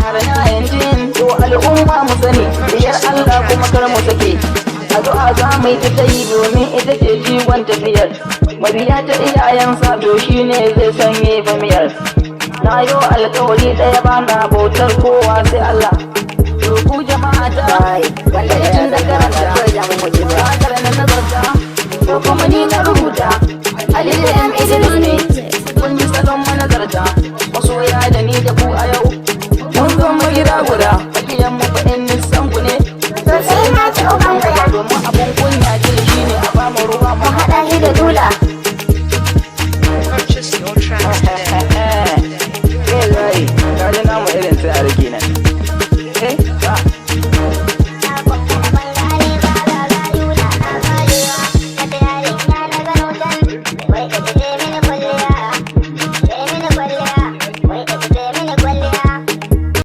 harana yanjin to al'umma mu sani biyar Allah kuma kar mu sake addu'a za mu yi ta yi domin ita ce jiwon tafiyar mabiya ta iyayensa to shine zai sanye famiyar na yo alkawari ɗaya ba na bautar kowa sai Allah to ku jama'a ta tun da karanta sakar na nazarta to kuma ni na rubuta Aliyu M. Idris ne kun yi salon manazarta masoya da ni da ku a yau mun zo mu gida guda makiyan mu fa in nisan ku ne Sosai na ci uban guda. domin abun kunya ce shine a ba mu ruwa mu Mu haɗa shi da dula. Purchase your track today. Kai zai, ka ji namu irin sai a rike nan.